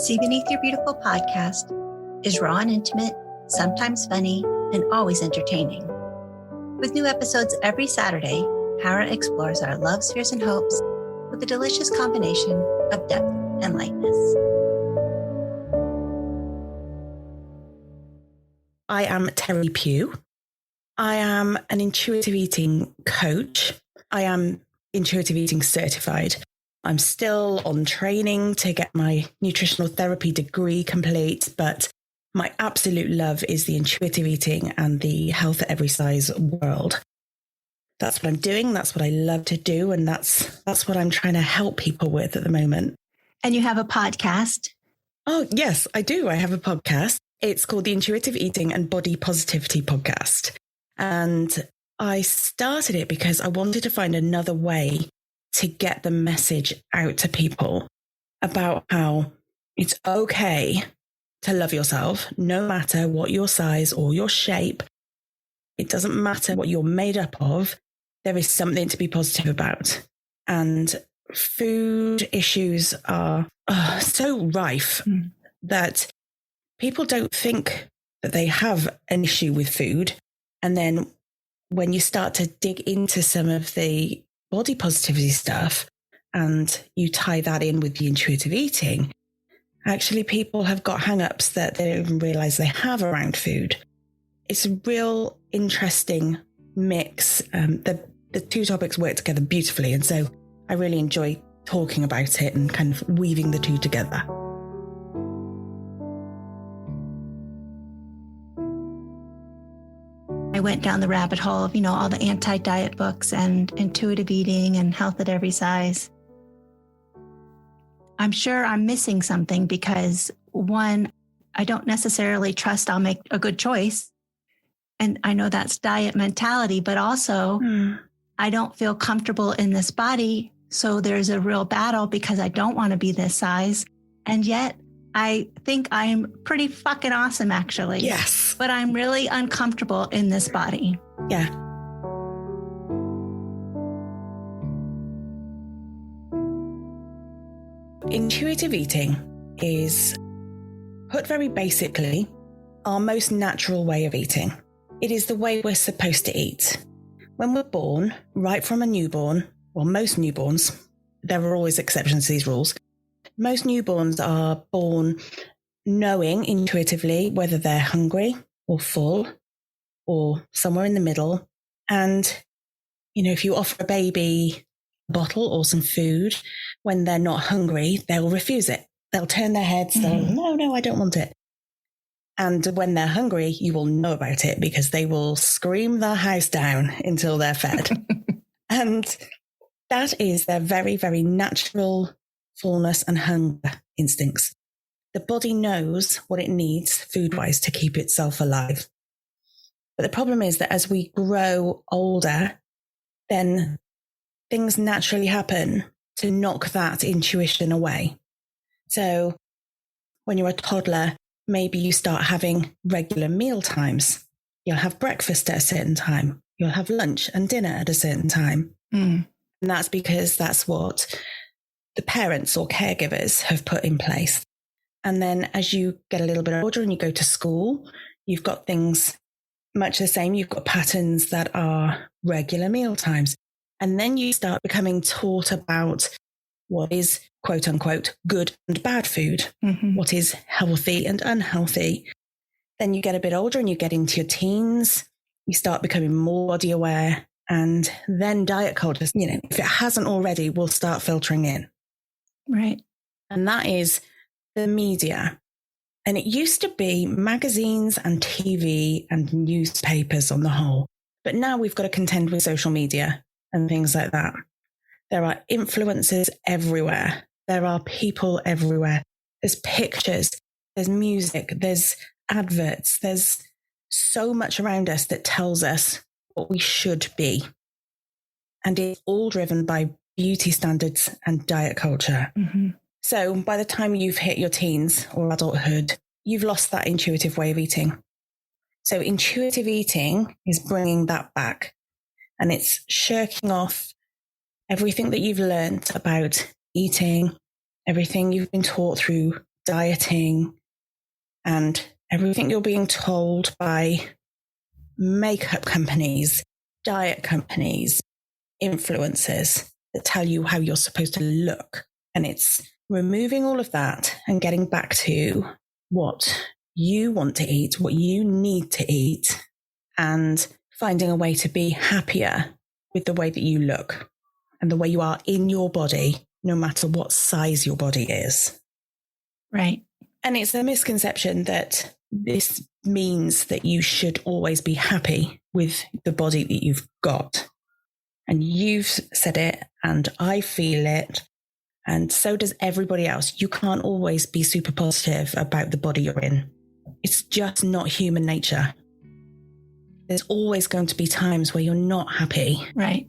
See Beneath Your Beautiful podcast is raw and intimate, sometimes funny, and always entertaining. With new episodes every Saturday, Hara explores our loves, fears, and hopes with a delicious combination of depth and lightness. I am Terri Pugh. I am an intuitive eating coach. I am intuitive eating certified. I'm still on training to get my nutritional therapy degree complete, but my absolute love is the intuitive eating and the health at every size world. That's what I'm doing. That's what I love to do. And that's what I'm trying to help people with at the moment. And you have a podcast. Oh, yes, I do. I have a podcast. It's called the Intuitive Eating and Body Positivity Podcast. And I started it because I wanted to find another way to get the message out to people about how it's okay to love yourself, no matter what your size or your shape. It doesn't matter what you're made up of. There is something to be positive about. And food issues are so rife that people don't think that they have an issue with food. And then when you start to dig into some of the body positivity stuff and you tie that in with the intuitive eating, actually people have got hang-ups that they don't even realize they have around food. It's a real interesting mix. The two topics work together beautifully. And so I really enjoy talking about it and kind of weaving the two together. I went down the rabbit hole of, all the anti-diet books and intuitive eating and health at every size. I'm sure I'm missing something because, one, I don't necessarily trust I'll make a good choice. And I know that's diet mentality, but also I don't feel comfortable in this body. So there's a real battle because I don't want to be this size. And yet I think I'm pretty fucking awesome, actually. Yes. But I'm really uncomfortable in this body. Yeah. Intuitive eating is, put very basically, our most natural way of eating. It is the way we're supposed to eat. When we're born, right from a newborn, well, most newborns, there are always exceptions to these rules. Most newborns are born knowing intuitively whether they're hungry or full or somewhere in the middle. And, if you offer a baby a bottle or some food when they're not hungry, they'll refuse it. They'll turn their heads. They'll, no, I don't want it. And when they're hungry, you will know about it because they will scream their house down until they're fed. And that is their very, very natural fullness and hunger instincts. The body knows what it needs food-wise to keep itself alive. But the problem is that as we grow older, then things naturally happen to knock that intuition away. So when you're a toddler, maybe you start having regular meal times. You'll have breakfast at a certain time. You'll have lunch and dinner at a certain time. And that's because that's what the parents or caregivers have put in place. And then as you get a little bit older and you go to school, you've got things much the same. You've got patterns that are regular meal times. And then you start becoming taught about what is quote unquote good and bad food, what is healthy and unhealthy. Then you get a bit older and you get into your teens, you start becoming more body aware. And then diet culture, if it hasn't already, will start filtering in. Right. And that is the media. And it used to be magazines and TV and newspapers on the whole. But now we've got to contend with social media and things like that. There are influencers everywhere. There are people everywhere. There's pictures, there's music, there's adverts. There's so much around us that tells us what we should be. And it's all driven by beauty standards and diet culture. So by the time you've hit your teens or adulthood, you've lost that intuitive way of eating. So intuitive eating is bringing that back, and it's shirking off everything that you've learned about eating, everything you've been taught through dieting and everything you're being told by makeup companies, diet companies, influencers that tell you how you're supposed to look. And it's removing all of that and getting back to what you want to eat, what you need to eat, and finding a way to be happier with the way that you look and the way you are in your body, no matter what size your body is. Right. And it's a misconception that this means that you should always be happy with the body that you've got. And you've said it, and I feel it, and so does everybody else. You can't always be super positive about the body you're in. It's just not human nature. There's always going to be times where you're not happy. Right.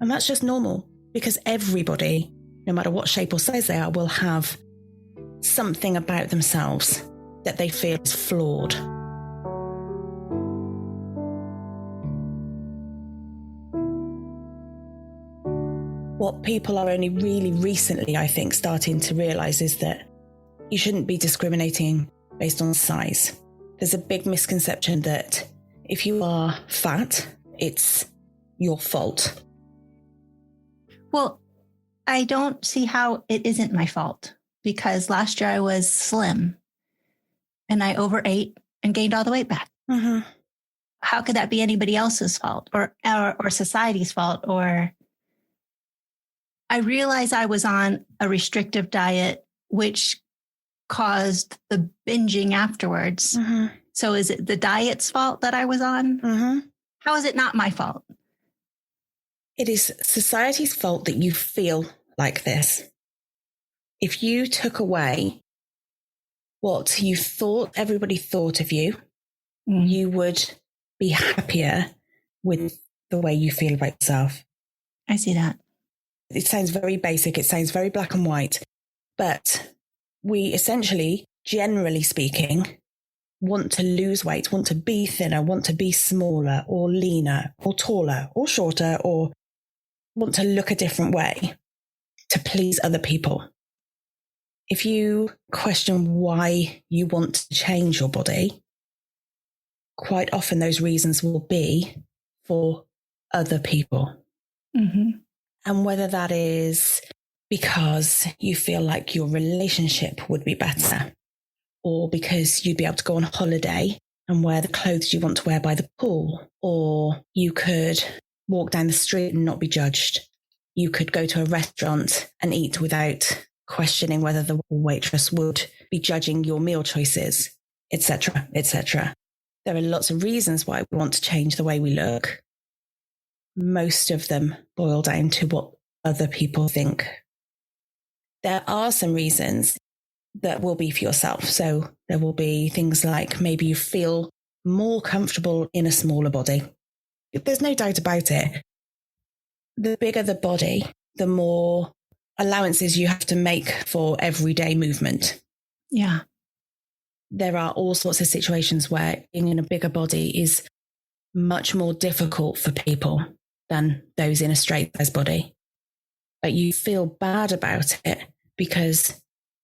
And that's just normal, because everybody, no matter what shape or size they are, will have something about themselves that they feel is flawed. What people are only really recently, I think, starting to realise is that you shouldn't be discriminating based on size. There's a big misconception that if you are fat, it's your fault. Well, I don't see how it isn't my fault, because last year I was slim and I overate and gained all the weight back. Mm-hmm. How could that be anybody else's fault or society's fault? Or I realized I was on a restrictive diet, which caused the binging afterwards. Mm-hmm. So is it the diet's fault that I was on? Mm-hmm. How is it not my fault? It is society's fault that you feel like this. If you took away what you thought everybody thought of you, you would be happier with the way you feel about yourself. I see that. It sounds very basic. It sounds very black and white. But we essentially, generally speaking, want to lose weight, want to be thinner, want to be smaller or leaner or taller or shorter, or want to look a different way to please other people. If you question why you want to change your body, quite often those reasons will be for other people. Mm-hmm. And whether that is because you feel like your relationship would be better, or because you'd be able to go on holiday and wear the clothes you want to wear by the pool, or you could walk down the street and not be judged. You could go to a restaurant and eat without questioning whether the waitress would be judging your meal choices, etc., etc. There are lots of reasons why we want to change the way we look. Most of them boil down to what other people think. There are some reasons that will be for yourself. So there will be things like maybe you feel more comfortable in a smaller body. There's no doubt about it. The bigger the body, the more allowances you have to make for everyday movement. Yeah. There are all sorts of situations where being in a bigger body is much more difficult for people than those in a straight size body. But you feel bad about it because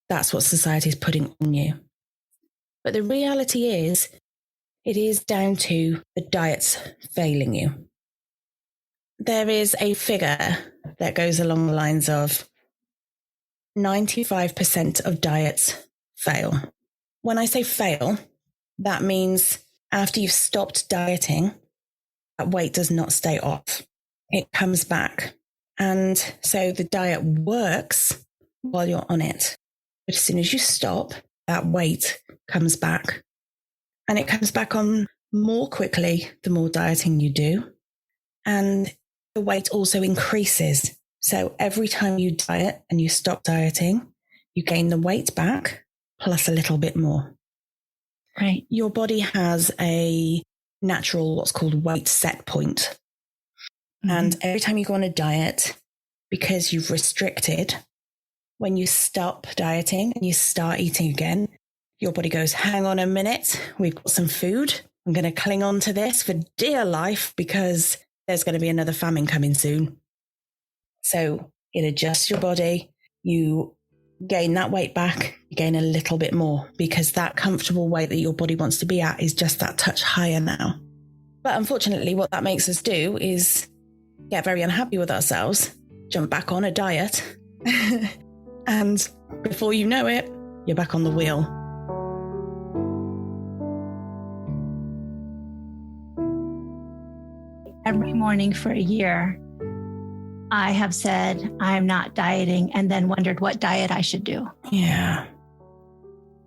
that's what society is putting on you. But the reality is, it is down to the diets failing you. There is a figure that goes along the lines of 95% of diets fail. When I say fail, that means after you've stopped dieting, that weight does not stay off. It comes back. And so the diet works while you're on it. But as soon as you stop, that weight comes back. And it comes back on more quickly the more dieting you do. And the weight also increases. So every time you diet and you stop dieting, you gain the weight back plus a little bit more. Right. Your body has a natural, what's called weight set point. Mm-hmm. And every time you go on a diet, because you've restricted, when you stop dieting and you start eating again, your body goes, hang on a minute, we've got some food. I'm going to cling on to this for dear life because there's going to be another famine coming soon. So it adjusts your body. You gain that weight back, you gain a little bit more because that comfortable weight that your body wants to be at is just that touch higher now. But unfortunately, what that makes us do is get very unhappy with ourselves, jump back on a diet, and before you know it, you're back on the wheel. Every morning for a year, I have said I'm not dieting and then wondered what diet I should do. Yeah.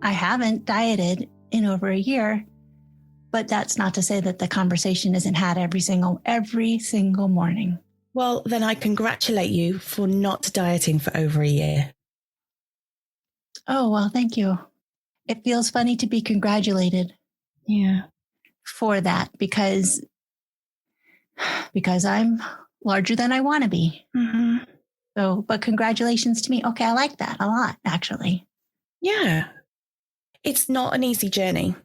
I haven't dieted in over a year, but that's not to say that the conversation isn't had every single morning. Well, then I congratulate you for not dieting for over a year. Oh, well, thank you. It feels funny to be congratulated. Yeah. For that because I'm larger than I want to be. Mm-hmm. So, but congratulations to me. Okay, I like that a lot, actually. Yeah. It's not an easy journey.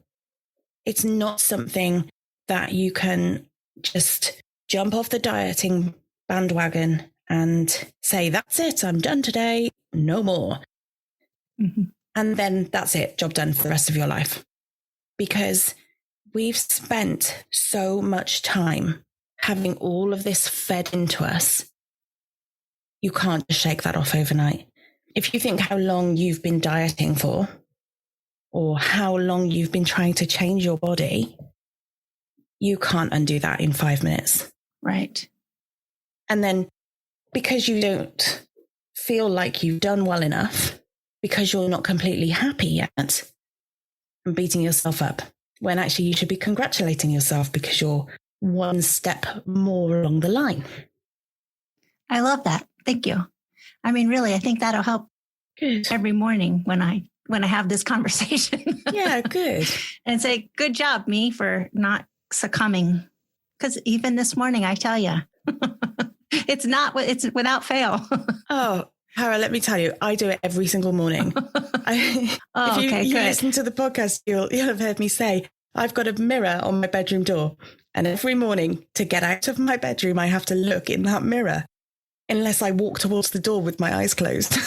It's not something that you can just jump off the dieting bandwagon and say, that's it, I'm done today, no more. Mm-hmm. And then that's it, job done for the rest of your life. Because we've spent so much time having all of this fed into us. You can't just shake that off overnight. If you think how long you've been dieting for, or how long you've been trying to change your body, you can't undo that in 5 minutes. Right. And then because you don't feel like you've done well enough, because you're not completely happy yet, and beating yourself up, when actually you should be congratulating yourself because you're one step more along the line. I love that. Thank you. I mean, really, I think that'll help Good. every morning when I have this conversation. Yeah, good. And say, good job, me, for not succumbing. Because even this morning, I tell you, it's without fail. Oh, Hara, let me tell you, I do it every single morning. If you listen to the podcast, you'll have heard me say, I've got a mirror on my bedroom door. And every morning to get out of my bedroom, I have to look in that mirror. Unless I walk towards the door with my eyes closed.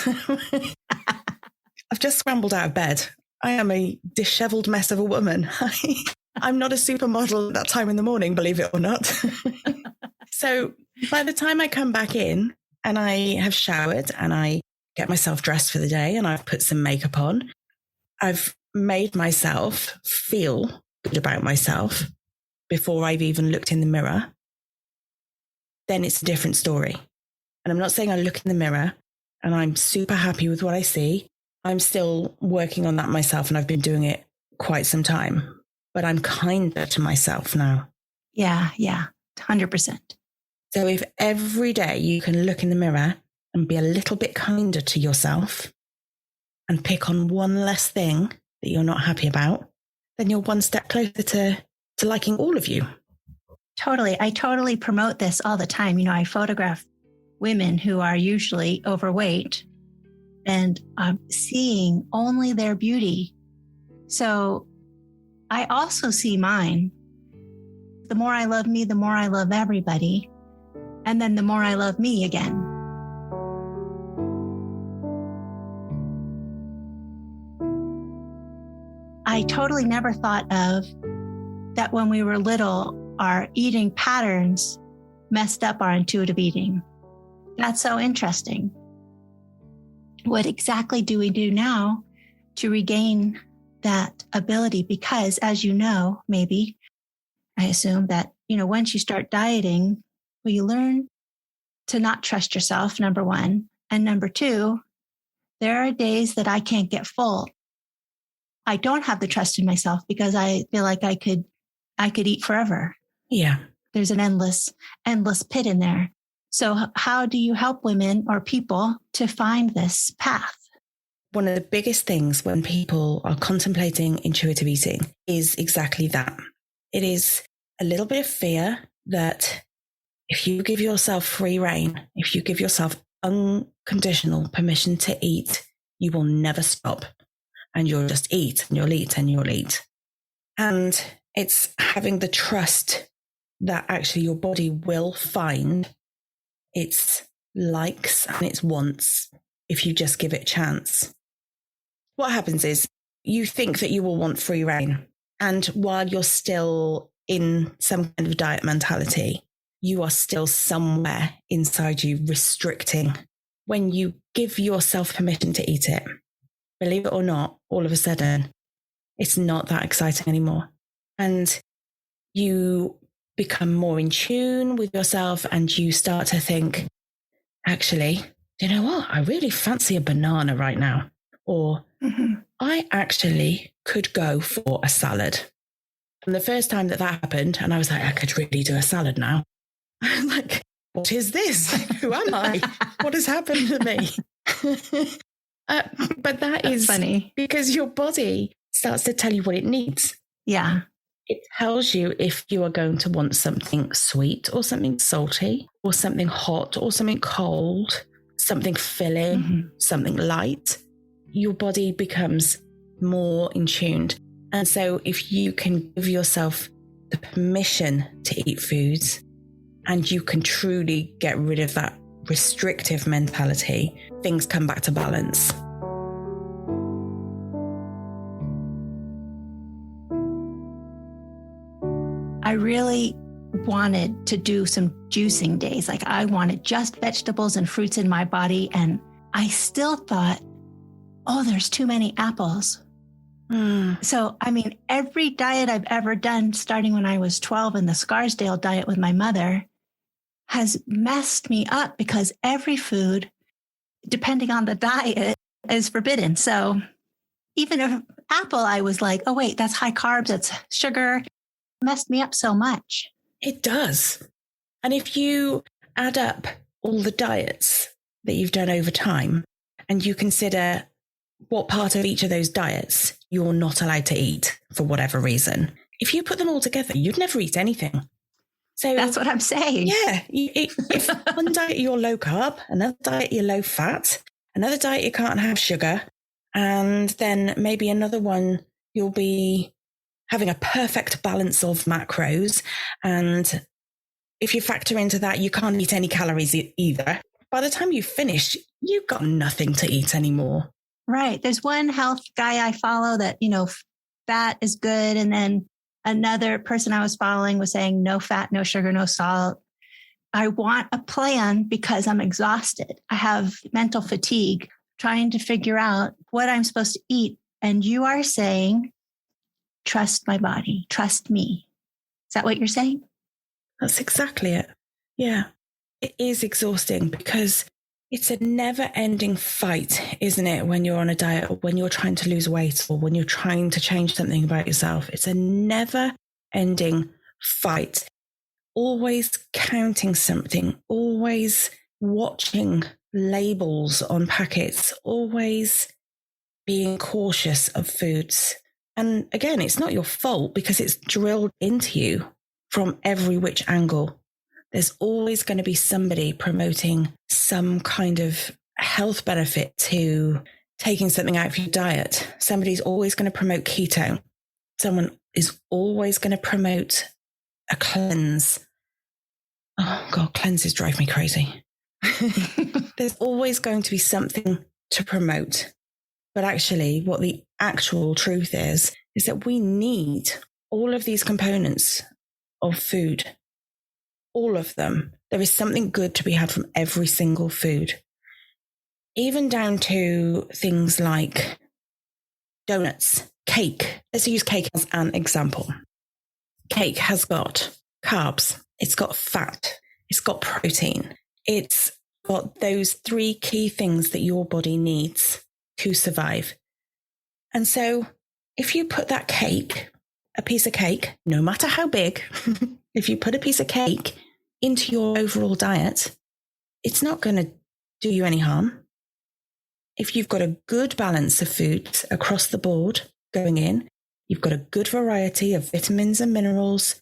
I've just scrambled out of bed. I am a disheveled mess of a woman. I'm not a supermodel at that time in the morning, believe it or not. So by the time I come back in and I have showered and I get myself dressed for the day and I've put some makeup on, I've made myself feel good about myself before I've even looked in the mirror, then it's a different story. And I'm not saying I look in the mirror and I'm super happy with what I see. I'm still working on that myself and I've been doing it quite some time, but I'm kinder to myself now. Yeah, 100%. So if every day you can look in the mirror and be a little bit kinder to yourself and pick on one less thing that you're not happy about, then you're one step closer to liking all of you. Totally. I totally promote this all the time. You know, I photograph women who are usually overweight and I'm seeing only their beauty. So I also see mine. The more I love me, the more I love everybody. And then the more I love me again. I totally never thought of that when we were little, our eating patterns messed up our intuitive eating. That's so interesting. What exactly do we do now to regain that ability? Because as you know, maybe, I assume that, once you start dieting, well, you learn to not trust yourself, number one. And number two, there are days that I can't get full. I don't have the trust in myself because I feel like I could eat forever. Yeah. There's an endless pit in there. So how do you help women or people to find this path? One of the biggest things when people are contemplating intuitive eating is exactly that. It is a little bit of fear that if you give yourself free rein, if you give yourself unconditional permission to eat, you will never stop. And you'll just eat and you'll eat and you'll eat. And it's having the trust that actually your body will find its likes and its wants if you just give it a chance. What happens is you think that you will want free reign. And while you're still in some kind of diet mentality, you are still somewhere inside you restricting. When you give yourself permission to eat it, believe it or not, all of a sudden, it's not that exciting anymore. And you become more in tune with yourself and you start to think, actually, you know what? I really fancy a banana right now. Or I actually could go for a salad. And the first time that happened, and I was like, I could really do a salad now. I'm like, what is this? Who am I? What has happened to me? But that's is funny because your body starts to tell you what it needs. Yeah. It tells you if you are going to want something sweet or something salty or something hot or something cold, something filling, something light. Your body becomes more in tune. And so if you can give yourself the permission to eat foods and you can truly get rid of that restrictive mentality, things come back to balance. I really wanted to do some juicing days. Like I wanted just vegetables and fruits in my body. And I still thought, oh, there's too many apples. So, I mean, every diet I've ever done, starting when I was 12 in the Scarsdale diet with my mother, has messed me up because every food, depending on the diet, is forbidden. So even if apple, I was like, oh, wait, that's high carbs, that's sugar. It messed me up so much. It does. And if you add up all the diets that you've done over time and you consider what part of each of those diets you're not allowed to eat for whatever reason, if you put them all together, you'd never eat anything. So that's what I'm saying. Yeah. If one diet you're low carb, another diet you're low fat, another diet you can't have sugar, and then maybe another one you'll be having a perfect balance of macros. And if you factor into that, you can't eat any calories either. By the time you finish, you've got nothing to eat anymore. Right. There's one health guy I follow that, fat is good. And then another person I was following was saying no fat, no sugar, no salt. I want a plan because I'm exhausted. I have mental fatigue trying to figure out what I'm supposed to eat. And you are saying, trust my body, trust me. Is that what you're saying? That's exactly it. Yeah. It is exhausting because it's a never-ending fight, isn't it, when you're on a diet or when you're trying to lose weight or when you're trying to change something about yourself. It's a never-ending fight. Always counting something, always watching labels on packets, always being cautious of foods. And again, it's not your fault because it's drilled into you from every which angle. There's always going to be somebody promoting some kind of health benefit to taking something out of your diet. Somebody's always going to promote keto. Someone is always going to promote a cleanse. Oh God, cleanses drive me crazy. There's always going to be something to promote. But actually, what the actual truth is that we need all of these components of food. All of them. There is something good to be had from every single food. Even down to things like donuts, cake. Let's use cake as an example. Cake has got carbs, it's got fat, it's got protein. It's got those three key things that your body needs to survive. And so if you put that cake, a piece of cake, no matter how big, if you put a piece of cake into your overall diet, it's not going to do you any harm. If you've got a good balance of foods across the board going in, you've got a good variety of vitamins and minerals,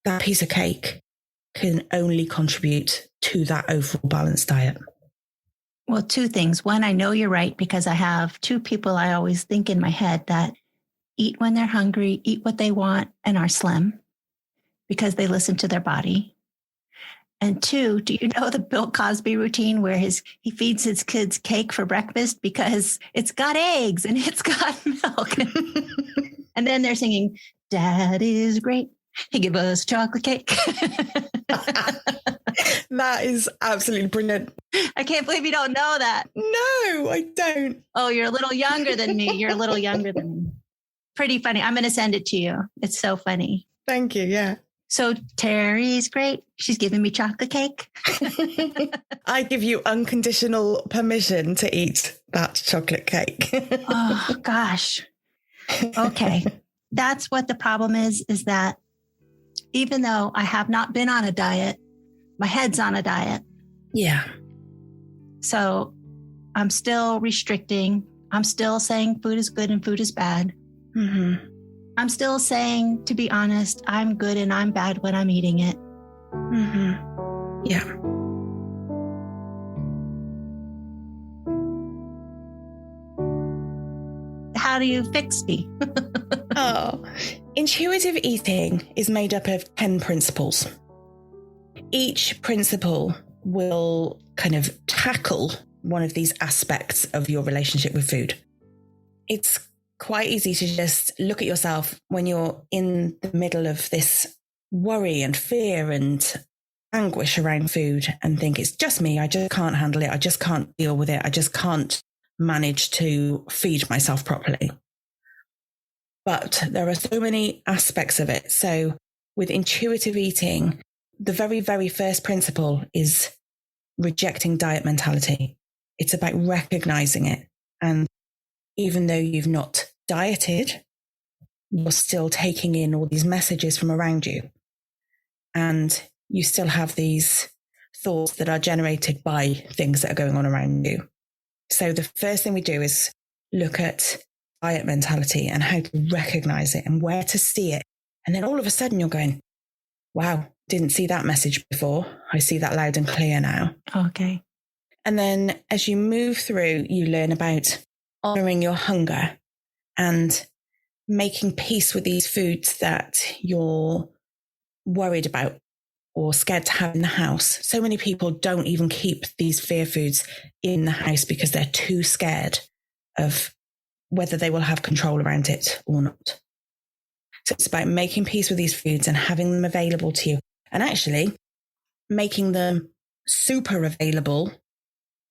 that piece of cake can only contribute to that overall balanced diet. Well, two things. One, I know you're right because I have two people I always think in my head that eat when they're hungry, eat what they want, and are slim because they listen to their body. And two, do you know the Bill Cosby routine where he feeds his kids cake for breakfast because it's got eggs and it's got milk? And then they're singing, Dad is great. He gave us chocolate cake. That is absolutely brilliant. I can't believe you don't know that. No, I don't. Oh, you're a little younger than me. You're a little younger than me. Pretty funny. I'm going to send it to you. It's so funny. Thank you. Yeah. So Terry's great. She's giving me chocolate cake. I give you unconditional permission to eat that chocolate cake. Oh, gosh. Okay. That's what the problem is that even though I have not been on a diet, my head's on a diet. Yeah. So I'm still restricting. I'm still saying food is good and food is bad. Mm-hmm. I'm still saying, to be honest, I'm good and I'm bad when I'm eating it. Mm-hmm. Yeah. How do you fix me? Intuitive eating is made up of 10 principles. Each principle will kind of tackle one of these aspects of your relationship with food. It's quite easy to just look at yourself when you're in the middle of this worry and fear and anguish around food and think it's just me. I just can't handle it. I just can't deal with it. I just can't manage to feed myself properly. But there are so many aspects of it. So with intuitive eating, the very, very first principle is rejecting diet mentality. It's about recognizing it. And even though you've not dieted, you're still taking in all these messages from around you. And you still have these thoughts that are generated by things that are going on around you. So the first thing we do is look at diet mentality and how to recognize it and where to see it. And then all of a sudden you're going, wow, didn't see that message before. I see that loud and clear now. Okay. And then as you move through, you learn about honoring your hunger and making peace with these foods that you're worried about or scared to have in the house. So many people don't even keep these fear foods in the house because they're too scared of whether they will have control around it or not. So it's about making peace with these foods and having them available to you. And actually, making them super available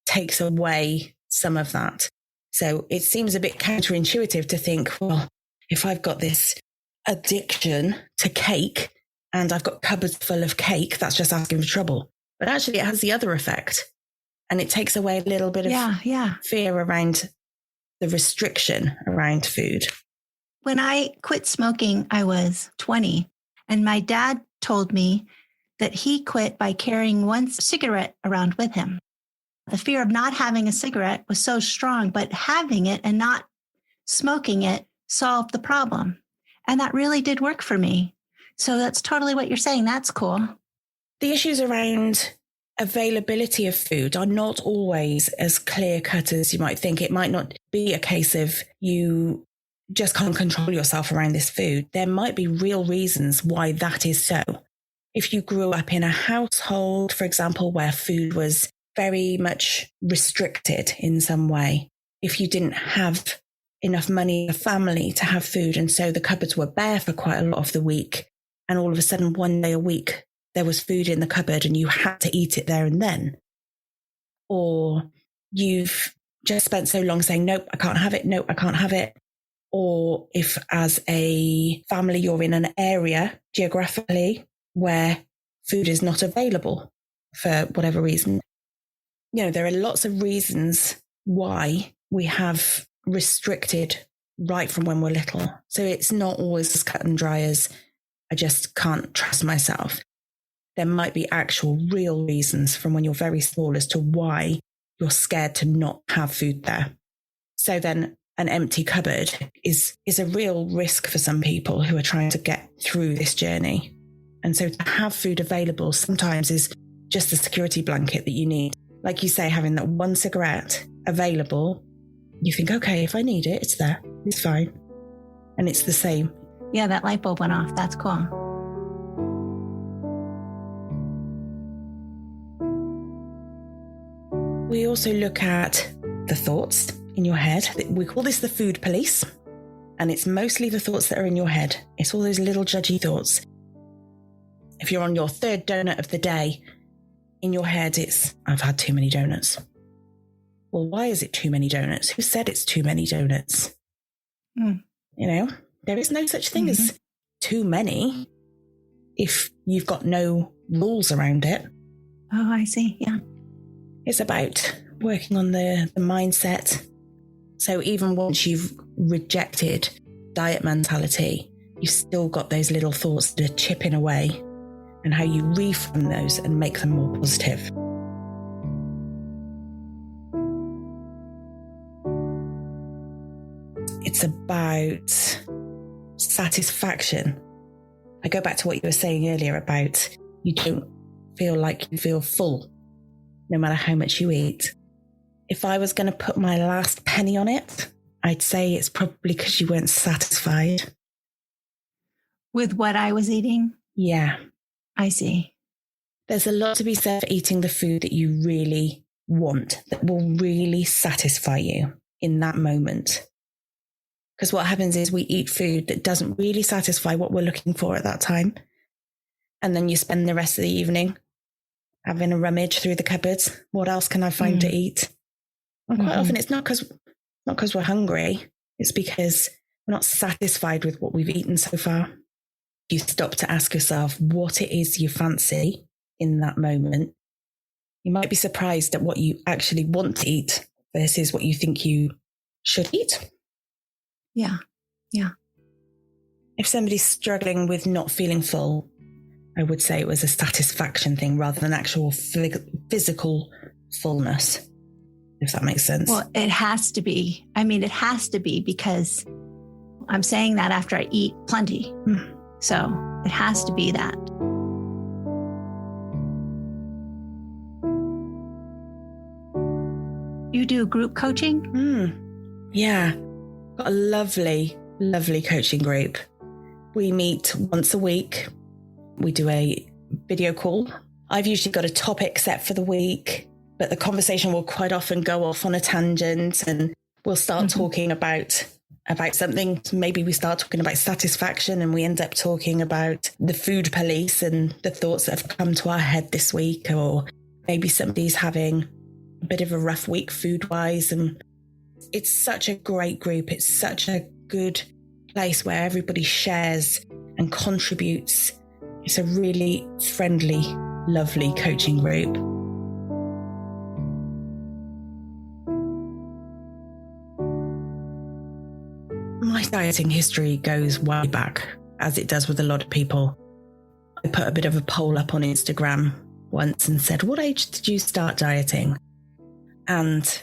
takes away some of that. So it seems a bit counterintuitive to think, well, if I've got this addiction to cake and I've got cupboards full of cake, that's just asking for trouble. But actually it has the other effect. And it takes away a little bit of fear around the restriction around food. When I quit smoking, I was 20. And my dad told me that he quit by carrying one cigarette around with him. The fear of not having a cigarette was so strong, but having it and not smoking it solved the problem. And that really did work for me. So that's totally what you're saying. That's cool. The issues around availability of food are not always as clear cut as you might think. It might not be a case of you just can't control yourself around this food. There might be real reasons why that is so. If you grew up in a household, for example, where food was very much restricted in some way, if you didn't have enough money in the family to have food, and so the cupboards were bare for quite a lot of the week, and all of a sudden one day a week there was food in the cupboard and you had to eat it there and then. Or you've just spent so long saying, nope, I can't have it. Nope, I can't have it. Or if as a family, you're in an area geographically where food is not available for whatever reason. You know, there are lots of reasons why we have restricted right from when we're little. So it's not always as cut and dry as I just can't trust myself. There might be actual real reasons from when you're very small as to why you're scared to not have food there. So then an empty cupboard is a real risk for some people who are trying to get through this journey. And so to have food available sometimes is just a security blanket that you need. Like you say, having that one cigarette available, you think, okay, if I need it, it's there, it's fine. And it's the same. Yeah, that light bulb went off. That's cool. We also look at the thoughts in your head. We call this the food police. And it's mostly the thoughts that are in your head. It's all those little judgy thoughts. If you're on your third donut of the day, in your head it's, I've had too many donuts. Well, why is it too many donuts? Who said it's too many donuts? You know, there is no such thing as too many if you've got no rules around it. Oh, I see. Yeah. It's about working on the mindset. So even once you've rejected diet mentality, you've still got those little thoughts that are chipping away, and how you reframe those and make them more positive. It's about satisfaction. I go back to what you were saying earlier about you don't feel like you feel full, no matter how much you eat. If I was going to put my last penny on it, I'd say it's probably because you weren't satisfied. With what I was eating? Yeah. I see. There's a lot to be said for eating the food that you really want, that will really satisfy you in that moment. Because what happens is we eat food that doesn't really satisfy what we're looking for at that time. And then you spend the rest of the evening having a rummage through the cupboards. What else can I find to eat? And quite often it's not because we're hungry. It's because we're not satisfied with what we've eaten so far. You stop to ask yourself what it is you fancy in that moment. You might be surprised at what you actually want to eat versus what you think you should eat. Yeah. Yeah. If somebody's struggling with not feeling full, I would say it was a satisfaction thing rather than actual physical fullness, if that makes sense. Well, it has to be. I mean, it has to be, because I'm saying that after I eat plenty. So it has to be that. You do group coaching? Yeah. Got a lovely, lovely coaching group. We meet once a week. We do a video call. I've usually got a topic set for the week, but the conversation will quite often go off on a tangent, and we'll start talking about something. Maybe we start talking about satisfaction and we end up talking about the food police and the thoughts that have come to our head this week, or maybe somebody's having a bit of a rough week food-wise. And it's such a great group. It's such a good place where everybody shares and contributes. It's a really friendly, lovely coaching group. My dieting history goes way back, as it does with a lot of people. I put a bit of a poll up on Instagram once and said, what age did you start dieting? And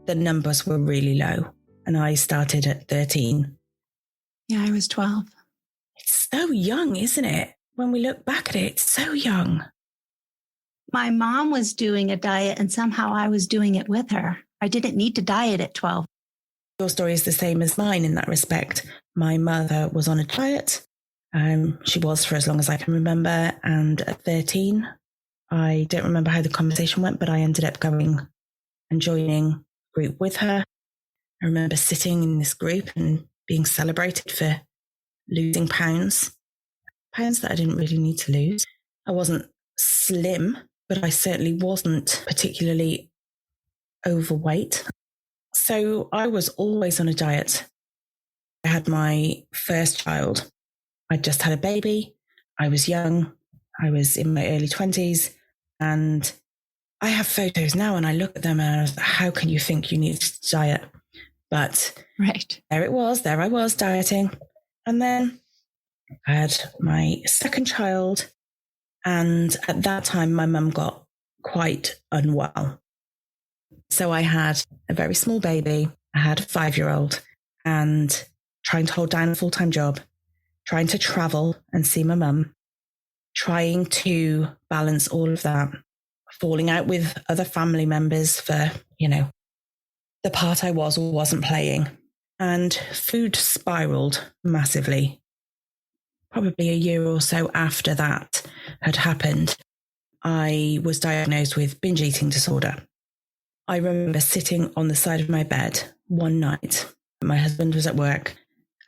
the numbers were really low. And I started at 13. Yeah, I was 12. It's so young, isn't it? When we look back at it, it's so young. My mom was doing a diet and somehow I was doing it with her. I didn't need to diet at 12. Your story is the same as mine in that respect. My mother was on a diet. She was for as long as I can remember. And at 13, I don't remember how the conversation went, but I ended up going and joining a group with her. I remember sitting in this group and being celebrated for losing pounds that I didn't really need to lose. I wasn't slim, but I certainly wasn't particularly overweight. So I was always on a diet. I had my first child. I just had a baby. I was young. I was in my early 20s. And I have photos now and I look at them and I was like, how can you think you need to diet? But right. There I was dieting. And then I had my second child. And at that time, my mum got quite unwell. So I had a very small baby. I had a 5-year-old and trying to hold down a full-time job, trying to travel and see my mum, trying to balance all of that, falling out with other family members for, the part I was or wasn't playing. And food spiraled massively. Probably a year or so after that had happened, I was diagnosed with binge eating disorder. I remember sitting on the side of my bed one night. My husband was at work,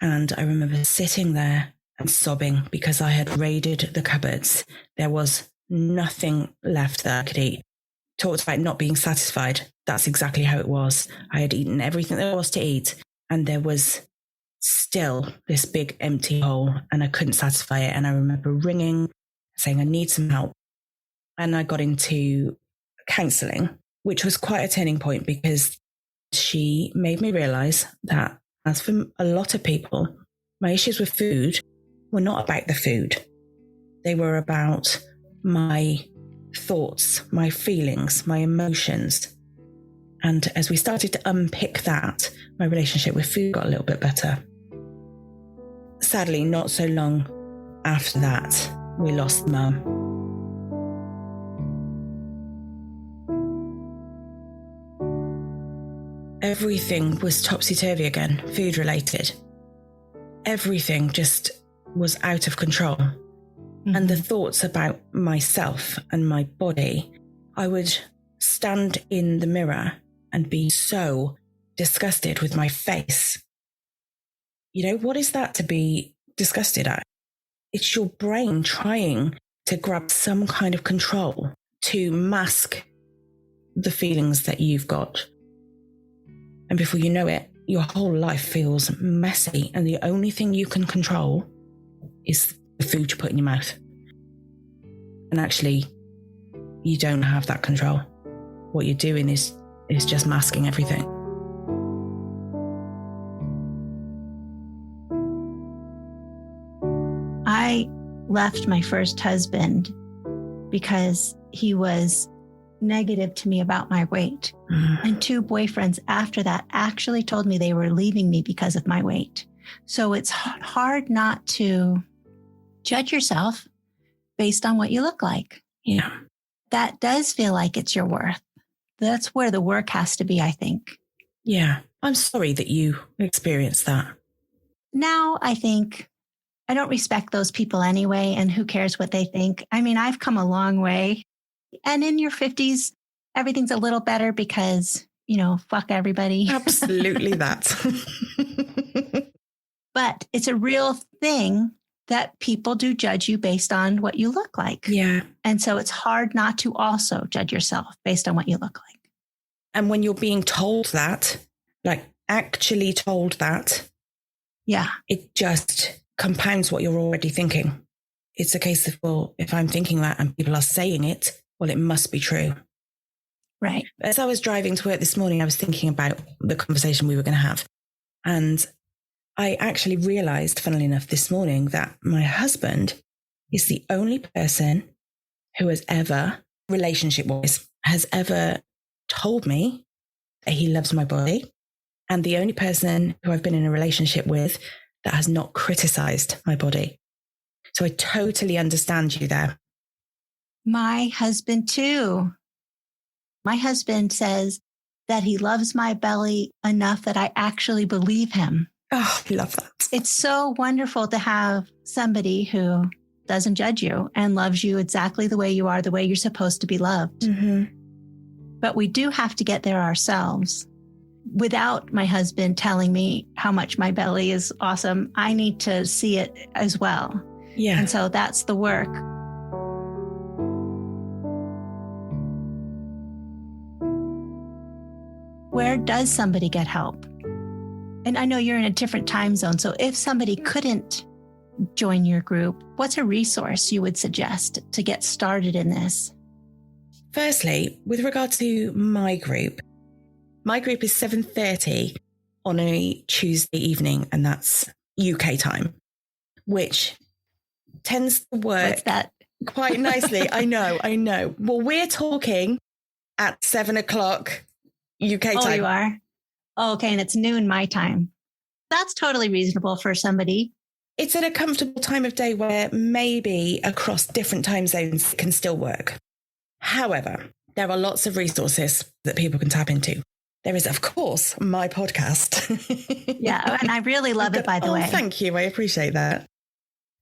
and I remember sitting there and sobbing because I had raided the cupboards. There was nothing left that I could eat. Talked about not being satisfied. That's exactly how it was. I had eaten everything there was to eat, and there was still this big empty hole, and I couldn't satisfy it. And I remember ringing, saying I need some help. And I got into counselling, which was quite a turning point because she made me realise that, as for a lot of people, my issues with food were not about the food. They were about my thoughts, my feelings, my emotions. And as we started to unpick that, my relationship with food got a little bit better. Sadly, not so long after that, we lost Mum. Everything was topsy-turvy again, food related. Everything just was out of control. Mm-hmm. And the thoughts about myself and my body, I would stand in the mirror and be so disgusted with my face. You know, what is that to be disgusted at? It's your brain trying to grab some kind of control to mask the feelings that you've got. And before you know it, your whole life feels messy, and the only thing you can control is the food you put in your mouth. And actually, you don't have that control. What you're doing is just masking everything. I left my first husband because he was negative to me about my weight. And 2 boyfriends after that actually told me they were leaving me because of my weight. So it's hard not to judge yourself based on what you look like. Yeah. That does feel like it's your worth. That's where the work has to be, I think. Yeah. I'm sorry that you experienced that. Now I think I don't respect those people anyway, and who cares what they think? I mean, I've come a long way. And in your 50s, everything's a little better because, fuck everybody. Absolutely that. But it's a real thing that people do judge you based on what you look like. Yeah. And so it's hard not to also judge yourself based on what you look like. And when you're being told that, like actually told that, yeah, it just compounds what you're already thinking. It's a case of, well, if I'm thinking that and people are saying it, well, it must be true. Right. As I was driving to work this morning, I was thinking about the conversation we were going to have. And I actually realized, funnily enough, this morning that my husband is the only person who has ever, relationship-wise, has ever told me that he loves my body. And the only person who I've been in a relationship with that has not criticized my body. So I totally understand you there. My husband too. My husband says that he loves my belly enough that I actually believe him. Oh, I love that. It's so wonderful to have somebody who doesn't judge you and loves you exactly the way you are, the way you're supposed to be loved. Mm-hmm. But we do have to get there ourselves. Without my husband telling me how much my belly is awesome, I need to see it as well. Yeah. And so that's the work. Where does somebody get help? And I know you're in a different time zone, so if somebody couldn't join your group, what's a resource you would suggest to get started in this? Firstly, with regard to my group is 7:30 on a Tuesday evening, and that's UK time, which tends to work What's that? quite nicely. I know. Well, we're talking at 7:00 UK time. Oh, you are? Oh, okay. And it's noon my time. That's totally reasonable for somebody. It's at a comfortable time of day where maybe across different time zones it can still work. However, there are lots of resources that people can tap into. There is, of course, my podcast. Yeah, and I really love it, by the way. Thank you. I appreciate that.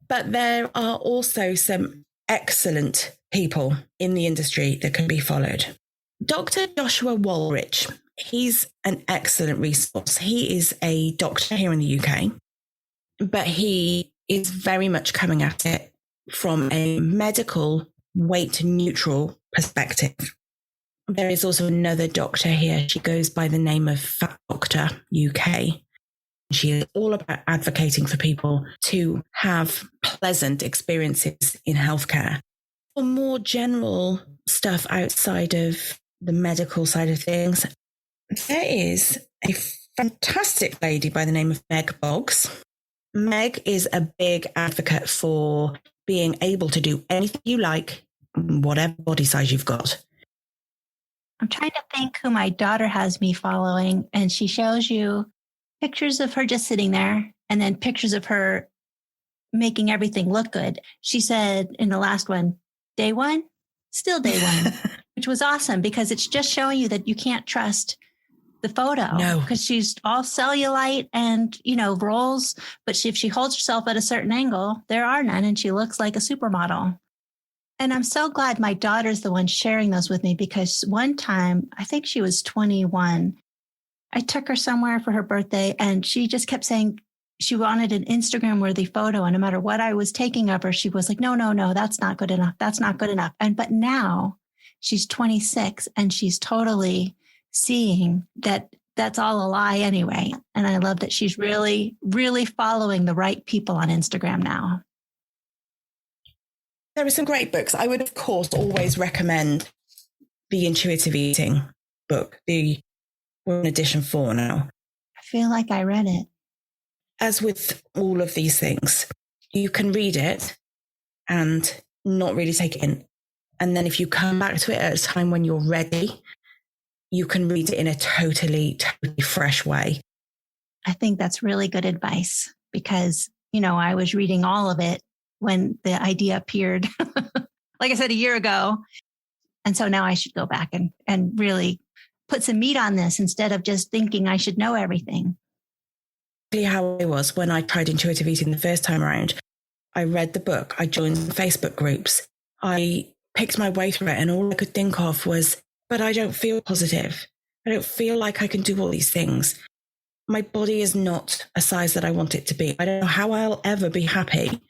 But there are also some excellent people in the industry that can be followed. Dr. Joshua Walrich, he's an excellent resource. He is a doctor here in the UK, but he is very much coming at it from a medical weight neutral perspective. There is also another doctor here. She goes by the name of Fat Doctor UK. She is all about advocating for people to have pleasant experiences in healthcare. For more general stuff outside of the medical side of things, there is a fantastic lady by the name of Meg Boggs. Meg is a big advocate for being able to do anything you like, whatever body size you've got. I'm trying to think who my daughter has me following, and she shows you pictures of her just sitting there and then pictures of her making everything look good. She said in the last one, day one, still day one, which was awesome because it's just showing you that you can't trust the photo. No. Because she's all cellulite and, rolls. But if she holds herself at a certain angle, there are none. And she looks like a supermodel. And I'm so glad my daughter's the one sharing those with me because one time, I think she was 21, I took her somewhere for her birthday and she just kept saying she wanted an Instagram worthy photo. And no matter what I was taking of her, she was like, no, that's not good enough. That's not good enough. But now she's 26 and she's totally seeing that that's all a lie anyway. And I love that she's really, really following the right people on Instagram now. There are some great books. I would, of course, always recommend the Intuitive Eating book, we're in edition 4 now. I feel like I read it. As with all of these things, you can read it and not really take it in. And then if you come back to it at a time when you're ready, you can read it in a totally fresh way. I think that's really good advice because, I was reading all of it when the idea appeared, like I said, a year ago. And so now I should go back and really put some meat on this instead of just thinking I should know everything. How I was when I tried intuitive eating the first time around. I read the book, I joined the Facebook groups, I picked my way through it, and all I could think of was, but I don't feel positive. I don't feel like I can do all these things. My body is not a size that I want it to be. I don't know how I'll ever be happy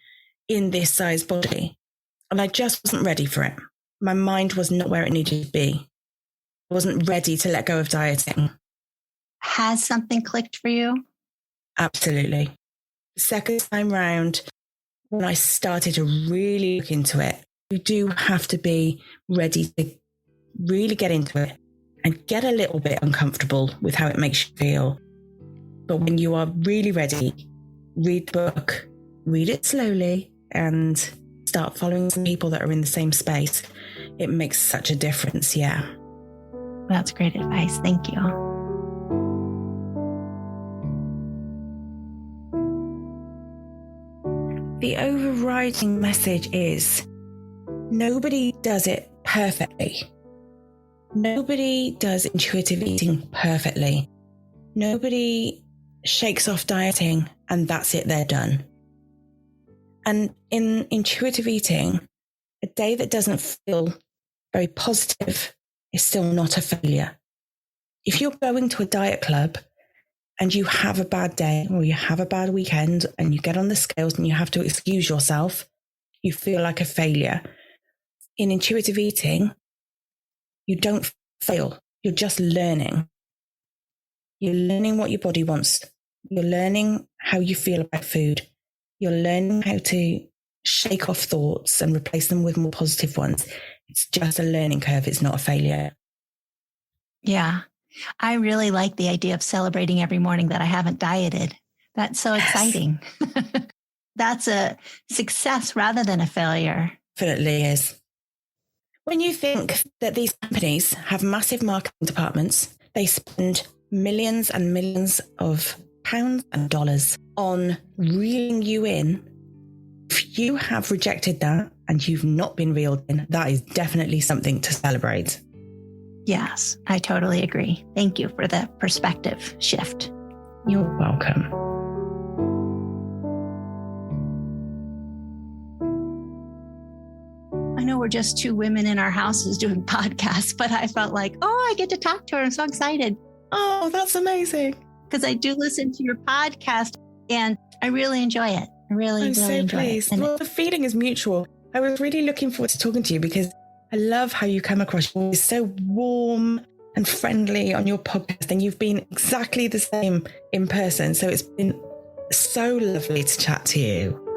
in this size body. And I just wasn't ready for it. My mind was not where it needed to be. I wasn't ready to let go of dieting. Has something clicked for you? Absolutely. The second time round, when I started to really look into it, you do have to be ready to really get into it and get a little bit uncomfortable with how it makes you feel. But when you are really ready, read the book, read it slowly, and start following some people that are in the same space. It makes such a difference, yeah. That's great advice. Thank you. The overriding message is nobody does it perfectly. Nobody does intuitive eating perfectly. Nobody shakes off dieting and that's it, they're done. And in intuitive eating, a day that doesn't feel very positive is still not a failure. If you're going to a diet club and you have a bad day or you have a bad weekend and you get on the scales and you have to excuse yourself, you feel like a failure. In intuitive eating, you don't fail. You're just learning. You're learning what your body wants. You're learning how you feel about food. You're learning how to shake off thoughts and replace them with more positive ones. It's just a learning curve. It's not a failure. Yeah. I really like the idea of celebrating every morning that I haven't dieted. That's so exciting. That's a success rather than a failure. Definitely is. When you think that these companies have massive marketing departments, they spend millions and millions of pounds and dollars on reeling you in. If you have rejected that and you've not been reeled in, that is definitely something to celebrate. Yes, I totally agree. Thank you for the perspective shift. You're welcome. I know we're just two women in our houses doing podcasts, but I felt like, oh, I get to talk to her. I'm so excited. Oh, that's amazing. Because I do listen to your podcast and I really enjoy it. I really, I'm really so enjoy pleased. it. And Well, the feeling is mutual. I was really looking forward to talking to you because I love how you come across. You're so warm and friendly on your podcast, and you've been exactly the same in person. So it's been so lovely to chat to you.